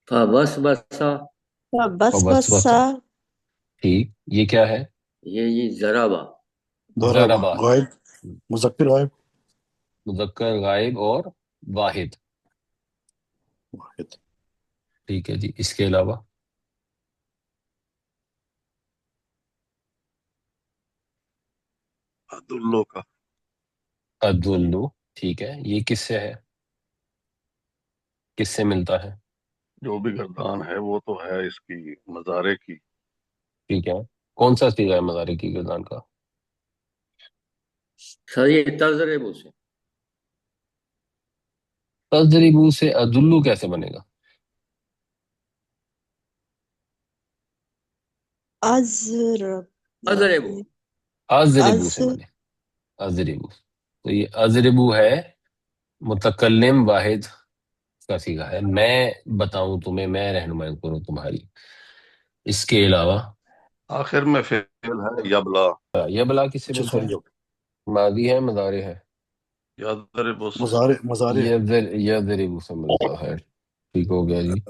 فبسبسا، بس اور بس بسا. بسا. ٹھیک، یہ کیا ہے؟ یہ ضربا. ضربہ ضربا. غائب، مذکر غائب. مذکر غائب اور واحد. واحد. ٹھیک ہے جی، اس کے علاوہ؟ عدلوں کا. عدلو. ٹھیک ہے، یہ کس سے ہے؟ کس سے ملتا ہے؟ جو بھی گردان ہے وہ تو ہے اس کی مزارے کی. ٹھیک ہے، کون سا صیغہ ہے مضارع کی گردان کا؟ سر یہ تضرب سے. تضربو سے عدلو کیسے بنے گا؟ ازرب. اضرب. اضربو سے از. بنے. اضربو. تو یہ اضربو ہے متکلم واحد کا صیغہ ہے، میں بتاؤں تمہیں، میں رہنمائی کروں تمہاری. اس کے علاوہ آخر میں فعل ہے یبلا. یہ بلا کس سے اچھا ملتا سوری، ہے؟ ماضی ہے، مضارع ہے؟ یضرب سے. مزارے. یہ ضربو سے ملتا ہے. ٹھیک ہو گیا جی.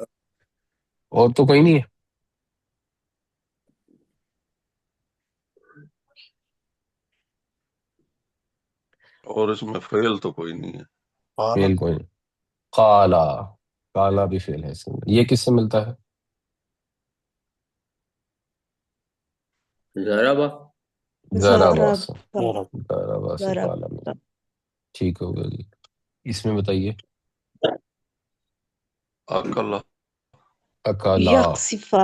اور تو کوئی نہیں ہے؟ اور اس میں فعل تو کوئی نہیں ہے. اعلیٰ. فعل کوئی نہیں. قالا. قالا بھی فعل ہے اس میں. یہ کس سے ملتا ہے؟ ضربا. ضربا ضرب. سے. ضربا سے ضرب. قالا میں. ٹھیک ہو گیا جی. اس میں بتائیے. اکلا. اکلا. یکسفا.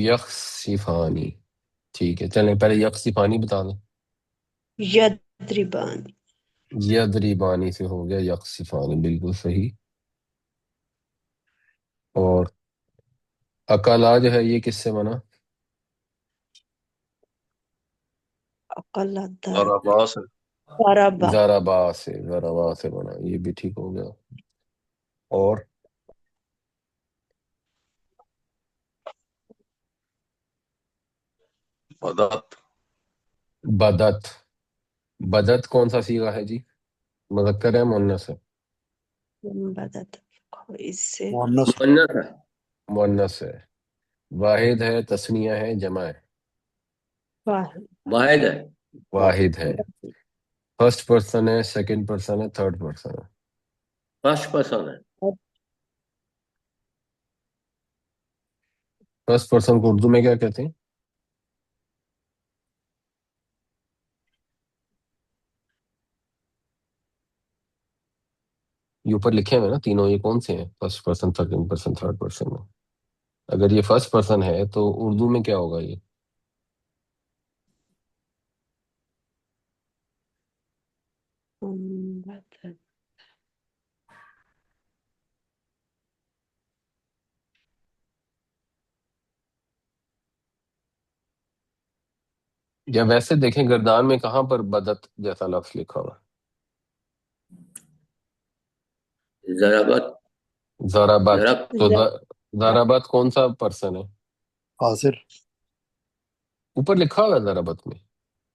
یخصفانی. ٹھیک ہے، چلیں پہلے یخصفانی بتا دیں. یدربان. یدریبانی سے ہو گیا یخصفانی، بالکل صحیح. اور اکلا جو ہے یہ کس سے بنا؟ اقل ضرب. ضربا سے. ضربا. ضربا سے. ضربا سے بنا، یہ بھی ٹھیک ہو گیا. اور بدت. بدت. بدت کون سا صیغہ ہے جی؟ مذکر ہے، مؤنث ہے؟ بدت. اس سے مؤنث. مؤنث ہے. مؤنث ہے. واحد ہے، تثنیہ ہے، جمع ہے؟ واحد. واحد ہے. واحد ہے. فرسٹ پرسن ہے، سیکنڈ پرسن ہے، تھرڈ پرسن ہے؟ فرسٹ پرسن ہے. فرسٹ پرسن کو اردو میں کیا کہتے ہیں؟ یہ اوپر لکھے ہوئے نا تینوں، یہ کون سے ہیں؟ First person, second person, third person میں. اگر یہ فرسٹ پرسن ہے تو اردو میں کیا ہوگا یہ؟ بدت. یا ویسے دیکھیں گردان میں کہاں پر بدت جیسا لفظ لکھا ہوا؟ ضربت. ضربت. ضرب. تو ضربت کون سا پرسن ہے؟ حاضر. اوپر لکھا ہوا ہے ضربت میں،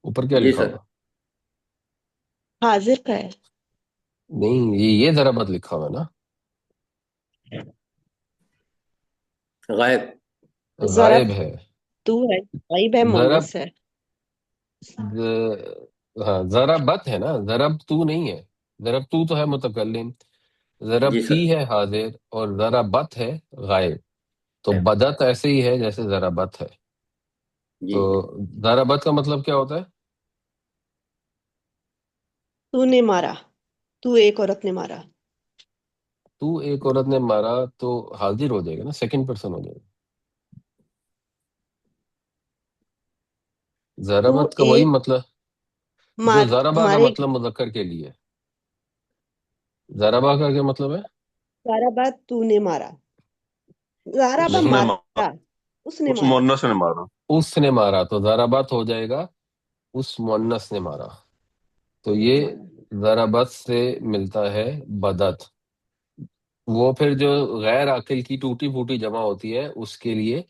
اوپر کیا جی لکھا سر. ہوا؟ حاضر کا ہے. نہیں، یہ ضربت لکھا ہوا ہے نا. غائب. ضرب غائب ہے. تو ہے، غائب ہے، ضرب. مونس ہے. ہاں، ضربت ہے نا، ضرب تو نہیں ہے. ضرب تو ہے متکلم، ضرب جی تی سر. ہے حاضر، اور ضربت ہے غائب. تو بدت ایسے ہی ہے جیسے ضربت ہے. جی. تو ضربت کا مطلب کیا ہوتا ہے؟ تو نے مارا، تو ایک عورت نے مارا. تو ایک عورت نے مارا تو حاضر ہو جائے گا نا، سیکنڈ پرسن ہو جائے گا. تو ضربت کا وہی ایک مطلب جو ضربہ کا مارے. مطلب مذکر کے لیے. ضربہ کا کیا مطلب ہے؟ سارا بات تو نے مارا. اس ضربا نہیں، نے مارا، مارا. اس نے اس مارا. مونس نے مارا. اس نے مارا تو ضربت ہو جائے گا، اس مؤنث نے مارا. تو یہ ضربت سے ملتا ہے بدت. وہ پھر جو غیر عاقل کی ٹوٹی پھوٹی جمع ہوتی ہے اس کے لیے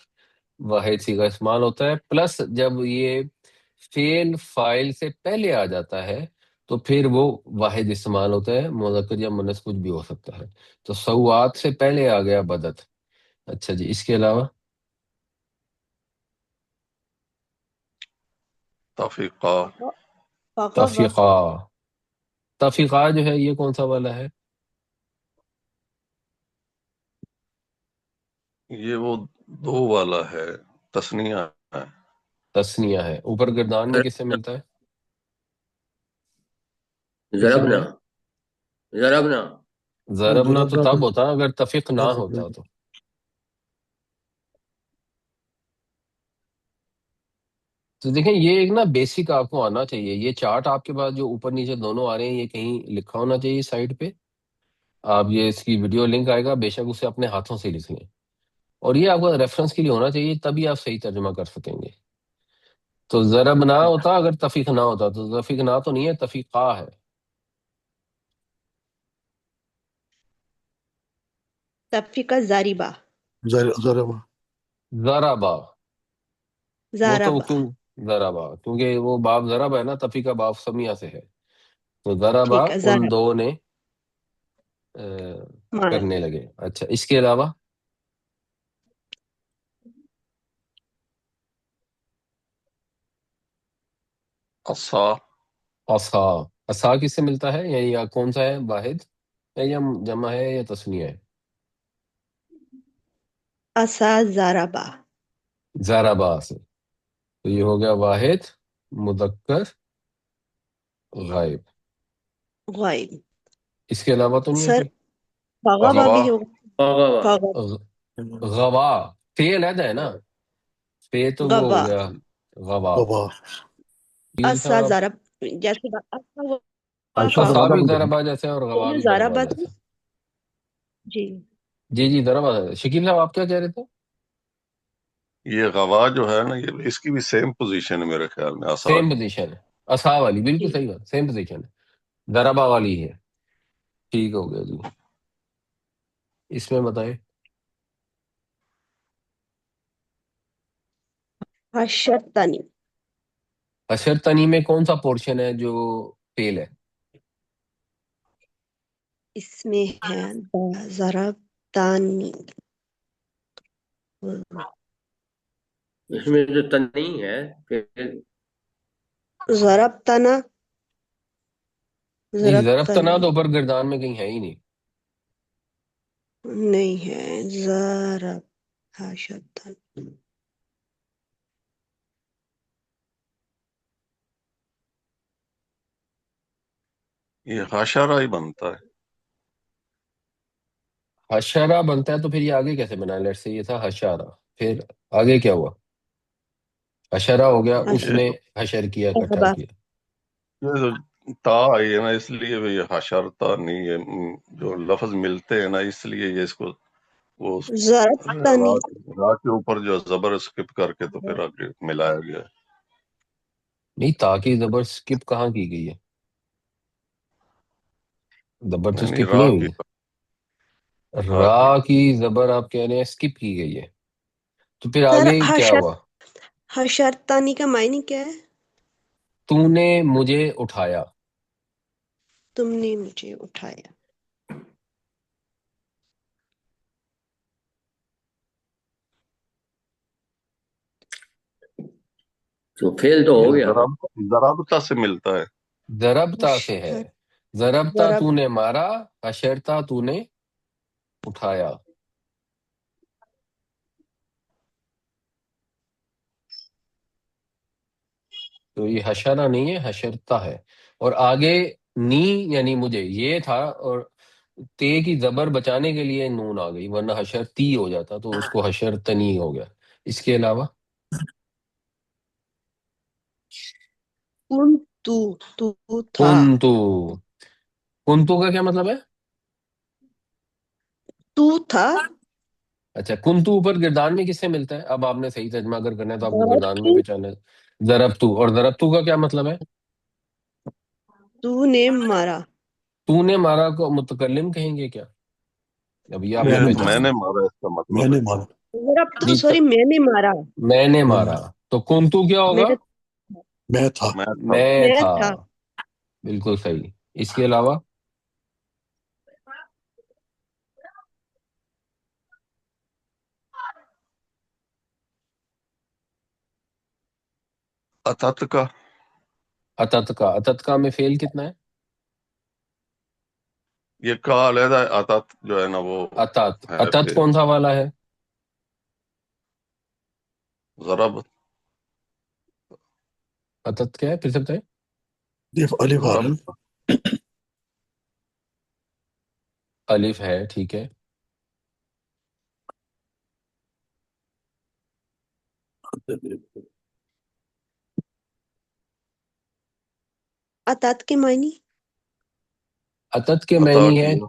واحد صیغہ استعمال ہوتا ہے. پلس جب یہ فعل فاعل سے پہلے آ جاتا ہے تو پھر وہ واحد استعمال ہوتا ہے، مذکر یا مؤنث کچھ بھی ہو سکتا ہے. تو سوات سے پہلے آ گیا بدت. اچھا جی، اس کے علاوہ تفیقہ، فغب تفیقہ. تفیقہ جو ہے یہ کون سا والا ہے؟ یہ وہ دو والا ہے، تسنیہ ہے. تسنیہ ہے. اوپر گردان میں کس سے ملتا ہے؟ کس سے ضربنا بولے؟ ضربنا ضربنا تو ضربنا تب ہوتا اگر تفیق نہ ہوتا تو دیکھیں یہ ایک نا بیسک آپ کو آنا چاہیے. یہ چارٹ آپ کے پاس جو اوپر نیچے دونوں آ رہے ہیں، یہ کہیں لکھا ہونا چاہیے سائڈ پہ. آپ یہ اس کی ویڈیو لنک آئے گا، بے شک اسے اپنے ہاتھوں سے لکھ لیں، اور یہ آپ کو ریفرنس کے لیے ہونا چاہیے، تبھی آپ صحیح ترجمہ کر سکیں گے. تو ضرب نہ ہوتا اگر تفیق نہ ہوتا، تو تفیق نہ تو نہیں ہے، تفیقہ ہے. تفریقہ زاریبہ ضربہ ضربا، وہ تو زاربہ کیوں ضربا؟ کیونکہ وہ باب ضرب ہے نا، تفیقہ باب سمیہ سے ہے. تو ضربا ٹھیک ہے، ان زارب دو نے مارا کرنے لگے. اچھا، اس کے علاوہ عصا، عصا. عصا کس سے ملتا ہے؟ یعنی یا کون سا ہے، واحد ہے یا جمع ہے یا تثنیہ ہے؟ اسا زاربہ ضربا سے. تو یہ ہو گیا واحد مذکر غائب. غائب. اس کے علاوہ تو نہیں ہے سر کوئی؟ فغبہ غوا، بھی ہوگا. فغب فغب غوا فے علیحدہ ہے نا، فے تو وہ ہو غوا گیا غوا. وبا ٹھیک اسا صاحب. زارب جیسے اسا عائشہ عصا فغب زیادہ بھی بھی ضربا جیسے اور غوا دونوں بھی ضربا زاربہ تھے. جیسے. جی جی جی ضربا. شکیل صاحب آپ کیا کہہ رہے تھے؟ یہ غوا جو ہے نا، یہ اس کی بھی سیم پوزیشن ہے میرے خیال میں عصا سیم کی. پوزیشن ہے، عصا والی بالکل جی صحیح بات، سیم پوزیشن ہے، ضربا والی ہے. ٹھیک ہو گیا جی. اس میں بتائیں. حشرتنی اشر تنی میں کون سا پورشن ہے جو فیل ہے؟ اس میں ہے ضرب تانی اس میں جو تنی ہے پھر ضرب تنا نہیں، ضرب ضرب تنا تنی تو اوپر گردان میں کہیں ہے ہی نہیں. نہیں ہے. ضرب حشرتن یہ حشرہ ہی بنتا ہے. حشرہ بنتا ہے تو پھر یہ آگے کیسے بنا؟ لیٹ سے یہ تھا حشرہ، پھر آگے کیا ہوا؟ حشرہ ہو گیا، اس یہ نے حشر کیا، اکٹھا حشربہ کیا. یہ جو تا آئی ہے نا، اس لیے بھی یہ حشرتا نہیں ہے. جو لفظ ملتے ہیں نا، اس لیے یہ اس کو وہ ضرب تنی را کے اوپر جو زبر اسکپ کر کے تو پھر آگے ملایا گیا. نہیں، تاکہ زبر سکپ کہاں کی گئی ہے؟ زبر تو یعنی سکپ را نہیں کی ہوئی. را کی را کی زبر آپ کہہ رہے ہیں سکپ کی گئی ہے، تو پھر سر آگے کیا ہوا؟ حشرتانی کا معنی کیا ہے؟ تو نے مجھے اٹھایا. تم نے مجھے اٹھایا. تو فیل تو ہو یہ گیا. ضرابطہ سے ملتا ہے. ضربتا سے ہے. ضربتا ضرب تو نے مارا، حشرتا تو نے اٹھایا. تو یہ حشرہ نہیں ہے، حشرتا ہے. اور آگے نی یعنی مجھے یہ تھا، اور تے کی زبر بچانے کے لیے نون آ گئی، ورنہ حشرتی ہو جاتا تو اس کو حشرتنی ہو گیا. اس کے علاوہ تو تھا. کنتو. کنتو کا کیا مطلب ہے؟ تو تھا. اچھا، کنتو اوپر گردان میں کس سے ملتا ہے؟ اب آپ نے صحیح ترجمہ اگر کرنا ہے تو آپ کو ضرب گردان میں تو پہچانا ہے. ضربتو. اور ضربتو کا کیا مطلب ہے؟ تو نے مارا. تو نے مارا کو متکلم کہیں گے کیا؟ اب یہ آپ نے میں نے میں پہچانا. نے مارا اس کا میں مطلب ہے. نے مارا ضرب تو نہیں، سوری میں نے مارا. میں نے میں نے مارا. تو کنتو کیا میں ہوگا؟ میں تھا میں تھا. میں میں تھا. تھا. بالکل صحیح. اس کے علاوہ اتت کا اتت کا میں فعل کتنا ہے؟ یہ کا علیحدہ ہے، اتت جو ہے نا وہ ہے اتت فعل. کون سا والا ہے؟ ضرب اتت کیا ہے، پھر سے بتائیں. الف الف آ رہا ضرب ہے الف ہے، ٹھیک ہے. اطاعت کے معنی اتت کے عطا معنی ہے، کیا.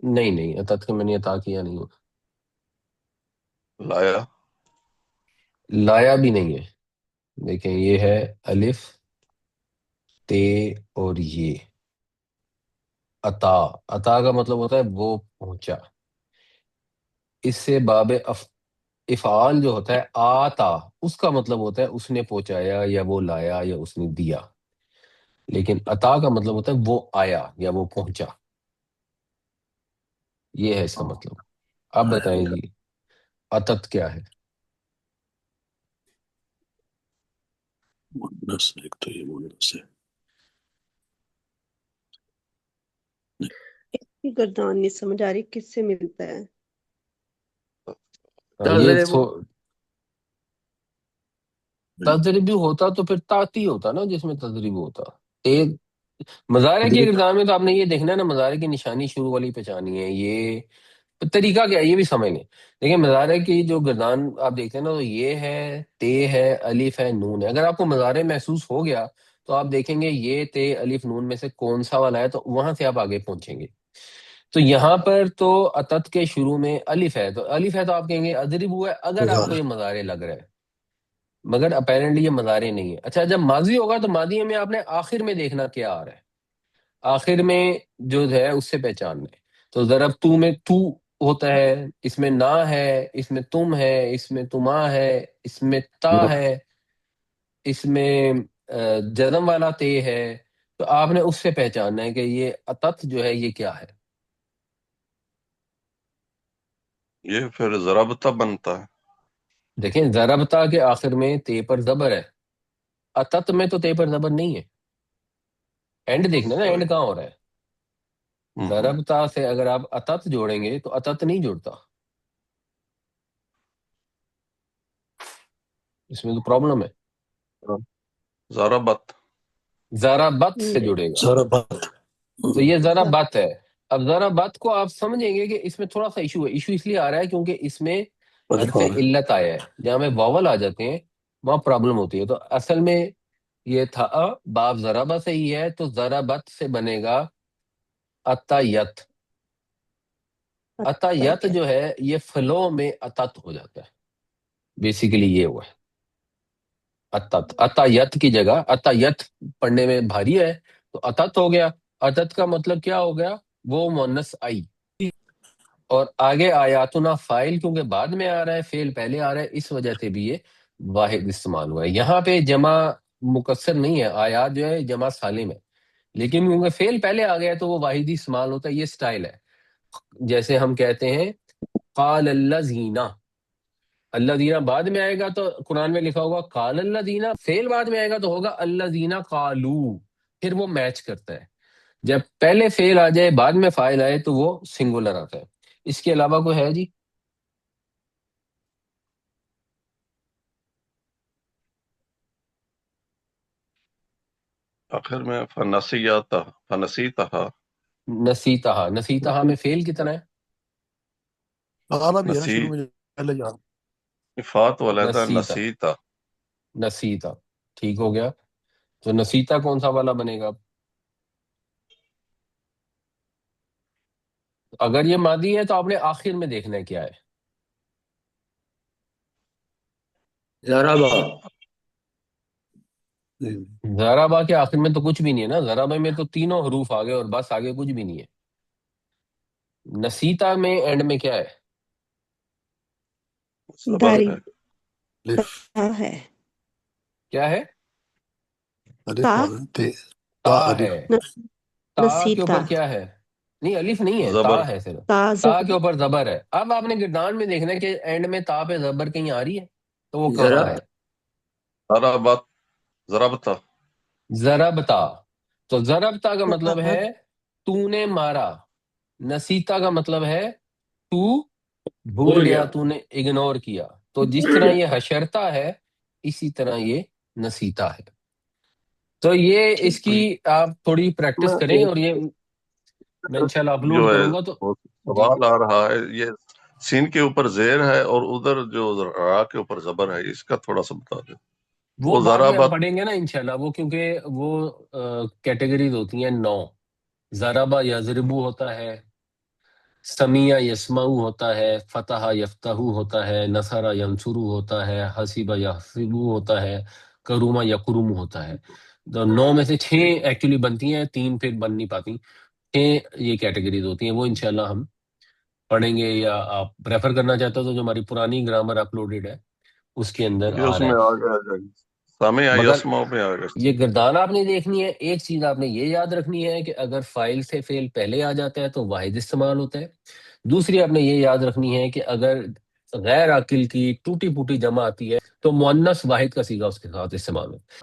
نہیں نہیں، اتت کے معنی عطا کیا نہیں ہوتا. لایا لایا بھی نہیں ہے. دیکھیں یہ ہے الف تے اور یہ عطا. عطا کا مطلب ہوتا ہے وہ پہنچا. اس سے باب افعال جو ہوتا ہے آتا، اس کا مطلب ہوتا ہے اس نے پہنچایا یا وہ لایا یا اس نے دیا. لیکن عطا کا مطلب ہوتا ہے وہ آیا یا وہ پہنچا. یہ ہے اس کا مطلب. آپ بتائیں جی عطت کیا ہے؟ مونس، ایک تو یہ مونس ہے. کی گردان نہیں سمجھ آ رہی کس سے ملتا ہے. یہ تضرب تجربی ہوتا تو پھر تاتی ہوتا نا، جس میں تجربی ہوتا. ایک مظاہرے کی تدریب گردان میں تو آپ نے یہ دیکھنا ہے نا، مظاہرے کی نشانی شروع والی پہچانی ہے. یہ طریقہ کیا ہے یہ بھی سمجھ لیں. دیکھیں مظاہرے کی جو گردان آپ دیکھتے ہیں نا، تو یہ ہے، تے ہے، الف ہے، نون ہے. اگر آپ کو مظاہرے محسوس ہو گیا تو آپ دیکھیں گے یہ تے الف نون میں سے کون سا والا ہے، تو وہاں سے آپ آگے پہنچیں گے. تو یہاں پر تو اتت کے شروع میں الف ہے، تو الف ہے تو آپ کہیں گے اضرب ہوا ہے، اگر آپ کو گزار یہ مظاہرے لگ رہا ہے. مگر اپیرنٹلی یہ مظاہرے نہیں ہے. اچھا جب ماضی ہوگا تو ماضی میں آپ نے آخر میں دیکھنا کیا آ رہا ہے. آخر میں جو ہے اس سے پہچاننا ہے. تو ضرب تو میں تو ہوتا ہے، اس میں نہ ہے، اس میں تم ہے، اس میں تما ہے، اس میں تا ہے، اس میں جزم والا تے ہے. تو آپ نے اس سے پہچاننا ہے کہ یہ اتت جو ہے یہ کیا ہے. یہ پھر ضربتہ بنتا ہے. دیکھیں ضربتا کے آخر میں تے پر زبر ہے، اتت میں تو تے پر زبر نہیں ہے. اینڈ دیکھنا نا، اینڈ صحیح. کہاں ہو رہا ہے. ضربتا سے اگر آپ اتت جوڑیں گے تو اتت نہیں جڑتا. اس میں تو پرابلم ہے. ضربت ذرا بت سے جڑے گا. سارا بات تو یہ ذرا بت ہے. اب ذرا بت کو آپ سمجھیں گے کہ اس میں تھوڑا سا ایشو ہے. ایشو اس لیے آ رہا ہے کیونکہ اس میں الف حرف آ رہا ہے. علت آیا ہے. جہاں میں واول آ جاتے ہیں وہاں پرابلم ہوتی ہے. تو اصل میں یہ تھا باب ضربہ سے ہی ہے، تو ذرا بت سے بنے گا اتیت. اتیت جو ہے یہ فلو میں اتت ہو جاتا ہے. بیسیکلی یہ ہوا ہے اتت. اتیت کی جگہ اتیت پڑھنے میں بھاری ہے تو اتت ہو گیا. اتت کا مطلب کیا ہو گیا؟ وہ مؤنث آئی. اور آگے آیاتنا فائل کیونکہ بعد میں آ رہا ہے، فعل پہلے آ رہا ہے، اس وجہ سے بھی یہ واحد استعمال ہوا ہے. یہاں پہ جمع مکسر نہیں ہے، آیات جو ہے جمع سالم ہے، لیکن کیونکہ فعل پہلے آ گیا ہے تو وہ واحد استعمال ہوتا ہے. یہ سٹائل ہے. جیسے ہم کہتے ہیں قال الذین، اللہ دینا بعد میں آئے گا تو قرآن میں لکھا ہوگا قال اللہ دینا، فعل بعد میں آئے گا تو ہوگا اللہ دینا قالو. پھر وہ میچ کرتا ہے. جب پہلے فعل آ جائے بعد میں فاعل آئے تو وہ سنگولر آتا ہے. اس کے علاوہ کوئی ہے جی؟ آخر میں فنسیتا فنسیتہا. نسیتہا. نسیتہا میں فعل کتنا ہے؟ آنا بھی ہے نا شروع نسی میں پہلے جان. فات علیحدہ نسیتا. نسیتا. نسیتا ٹھیک ہو گیا. تو نسیتا کون سا والا بنے گا؟ اگر یہ ماضی ہے تو آپ نے آخر میں دیکھنا ہے کیا ہے. ضربہ ضربہ کے آخر میں تو کچھ بھی نہیں ہے نا. ضربہ میں تو تینوں حروف آگے اور بس آگے کچھ بھی نہیں ہے. نسیتا میں اینڈ میں کیا ہے؟ صبر داری ہے. الف تا ہے. کیا ہے؟ تا الف آ رہا ہے. تا الف ہے، نس- تا کے نسیتا اوپر کیا ہے؟ نہیں الف نہیں ہے، زبر تا ہے صرف، تا تا کے زبر اوپر زبر ہے۔ اب آپ نے گردان میں دیکھنا ہے کہ اینڈ میں تا پہ زبر کہیں آ رہی ہے، تو وہ کہاں ذرا ہے؟ ضربت ضربتا ضربتا، تو ضربتا کا مطلب ضرب ہے تو نے مارا، نسیتا کا مطلب ہے تو بھول بھول گیا، گیا، تو نے اگنور کیا۔ تو جس طرح یہ حشرتا ہے اسی طرح یہ نسیتا ہے۔ تو یہ اس ٹھیک کی آپ تھوڑی پریکٹس میں کریں، اور ایک یہ میں انشاءاللہ جو اپلوڈ ہے کروں گا تو وہ جی۔ سوال آ رہا ہے، یہ سین کے اوپر زیر ہے اور ادھر جو را کے اوپر زبر ہے، اس کا تھوڑا سا بتا دیں۔ وہ وہ بعد میں ہم ضربت پڑھیں گے نا انشاءاللہ، وہ کیونکہ وہ کیٹیگریز ہوتی ہیں 9، ضربہ یضربو ہوتا ہے، سمیع یسمعو ہوتا ہے، فتح یفتحو ہوتا ہے، نصر ینصرو ہوتا ہے، حسیب یحسبو ہوتا ہے، کروم یکرم ہوتا ہے۔ تو 9 میں سے 6 ایکچولی بنتی ہیں، 3 پھر بن نہیں پاتی، 6 یہ کیٹیگریز ہوتی ہیں۔ وہ انشاءاللہ ہم پڑھیں گے، یا آپ ریفر کرنا چاہتے ہو تو جو ہماری پرانی گرامر اپلوڈڈ ہے اس کے اندر یہ آ اس رہا میں ہے۔ آگے آ جائے گی، سامع مگر یسمع میں آ گا۔ یہ گردان آپ نے دیکھنی ہے، ایک چیز آپ نے یہ یاد رکھنی ہے کہ اگر فائل سے فعل پہلے آ جاتا ہے تو واحد استعمال ہوتا ہے۔ دوسری آپ نے یہ یاد رکھنی ہے کہ اگر غیر عاقل کی ٹوٹی پوٹی جمع آتی ہے تو مؤنث واحد کا صیغہ اس کے ساتھ استعمال ہوتا ہے۔